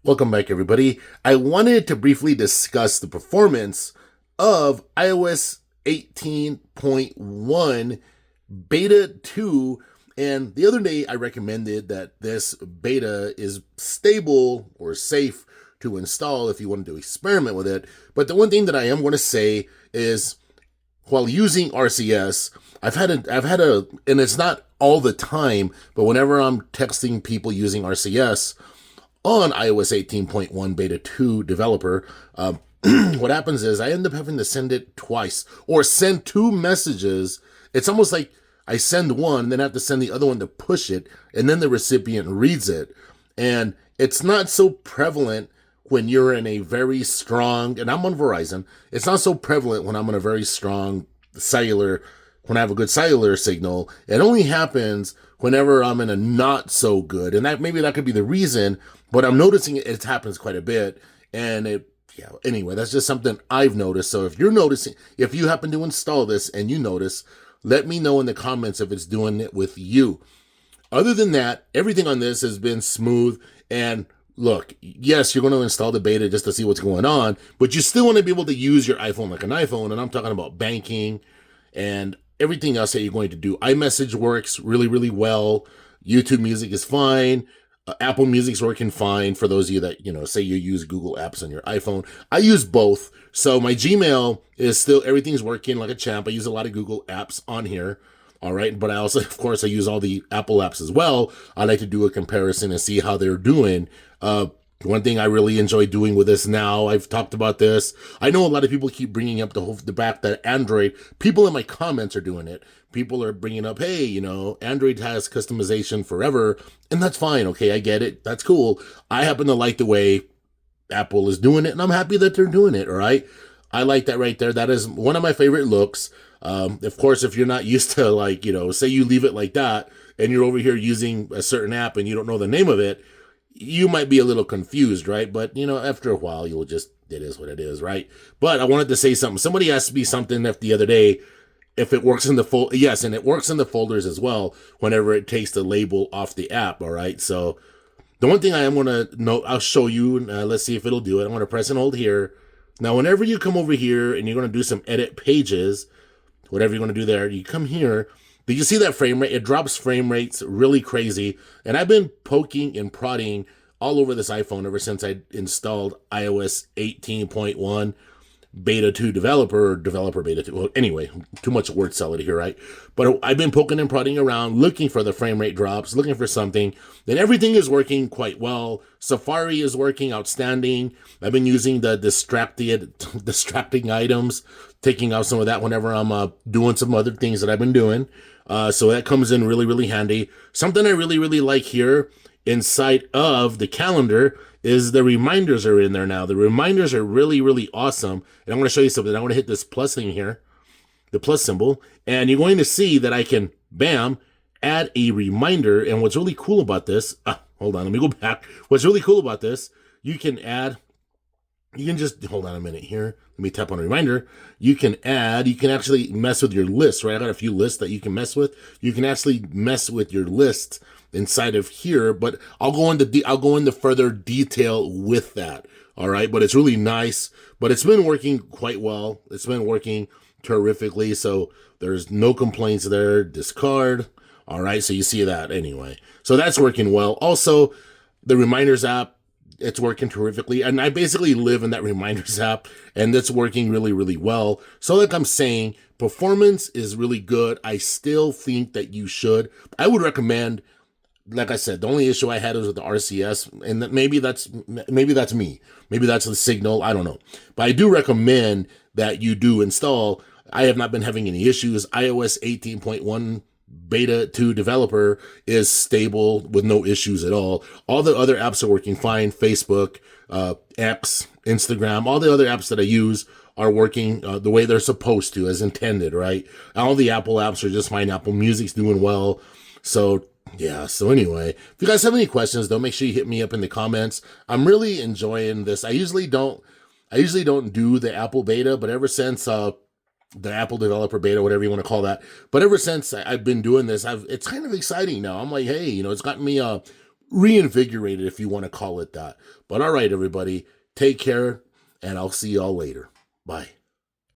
Welcome back, everybody. I wanted to briefly discuss the performance of iOS 18.1 Beta 2. And the other day, I recommended that this beta is stable or safe to install if you wanted to experiment with it. But the one thing that I am going to say is, while using RCS, I've had a, and it's not all the time, but whenever I'm texting people using RCS, on iOS 18.1 Beta 2 developer, what happens is I end up having to send it twice or send two messages. It's almost like I send one, then I have to send the other one to push it, and then the recipient reads it. And it's not so prevalent when you're in a very strong, and I'm on Verizon, it's not so prevalent when I'm in a very strong cellular, when I have a good cellular signal. It only happens whenever I'm in a not so good, and maybe that could be the reason, but I'm noticing it happens quite a bit. And anyway, that's just something I've noticed. So if you're noticing, if you happen to install this and you notice, let me know in the comments if it's doing it with you. Other than that, everything on this has been smooth. And look, yes, you're going to install the beta just to see what's going on, but you still want to be able to use your iPhone like an iPhone. And I'm talking about banking and everything else that you're going to do. iMessage works really, really well. YouTube Music is fine. Apple Music's working fine for those of you that, say you use Google Apps on your iPhone. I use both. So my Gmail is still, everything's working like a champ. I use a lot of Google apps on here. All right. But I also, of course, I use all the Apple apps as well. I like to do a comparison and see how they're doing. One thing I really enjoy doing with this now, I've talked about this. I know a lot of people keep bringing up the fact that Android, people in my comments are doing it. People are bringing up, hey, Android has customization forever, and that's fine. Okay, I get it. That's cool. I happen to like the way Apple is doing it, and I'm happy that they're doing it, all right? I like that right there. That is one of my favorite looks. Of course, if you're not used to, say you leave it like that, and you're over here using a certain app and you don't know the name of it, you might be a little confused, right? But, after a while, it is what it is, right? But I wanted to say something. Somebody asked me something the other day, if it works in the folder. Yes, and it works in the folders as well whenever it takes the label off the app, all right? So the one thing I am going to note, I'll show you, let's see if it'll do it. I'm going to press and hold here. Now, whenever you come over here and you're going to do some edit pages, whatever you're going to do there, you come here. Did you see that frame rate? It drops frame rates really crazy. And I've been poking and prodding all over this iPhone ever since I installed iOS 18.1 Beta 2 developer Beta 2. Well, anyway, too much word salad here, right? But I've been poking and prodding around, looking for the frame rate drops, looking for something. Then everything is working quite well. Safari is working outstanding. I've been using the distracting items, taking out some of that whenever I'm doing some other things that I've been doing. So that comes in really, really handy. Something I really, really like here inside of the calendar is the reminders are in there now. The reminders are really, really awesome. And I'm going to show you something. I'm going to hit this plus thing here, the plus symbol, and you're going to see that I can, bam, add a reminder. And what's really cool about this, hold on, let me go back. What's really cool about this, you can just, hold on a minute here. Let me tap on a reminder. You can actually mess with your list, right? I got a few lists that you can mess with. You can actually mess with your list inside of here, but I'll go into further detail with that. All right. But it's really nice, but it's been working quite well. It's been working terrifically. So there's no complaints there. Discard. All right. So you see that anyway. So that's working well. Also, the reminders app, it's working terrifically. And I basically live in that reminders app, and it's working really, really well. So like I'm saying, performance is really good. I still think that I would recommend, like I said, the only issue I had was with the RCS, and maybe that's me. Maybe that's the signal. I don't know. But I do recommend that you do install. I have not been having any issues. iOS 18.1 Beta 2 developer is stable with no issues at all. All the other apps are working fine. Facebook, X, Instagram, all the other apps that I use are working the way they're supposed to, as intended, right? All the Apple apps are just fine. Apple Music's doing well. So yeah, so anyway, if you guys have any questions, though, make sure you hit me up in the comments. I'm really enjoying this. I usually don't do the Apple beta, but ever since the Apple developer beta, whatever you want to call that. But ever since I've been doing this, it's kind of exciting now. I'm like, hey, it's gotten me reinvigorated, if you want to call it that. But all right, everybody, take care, and I'll see y'all later. Bye.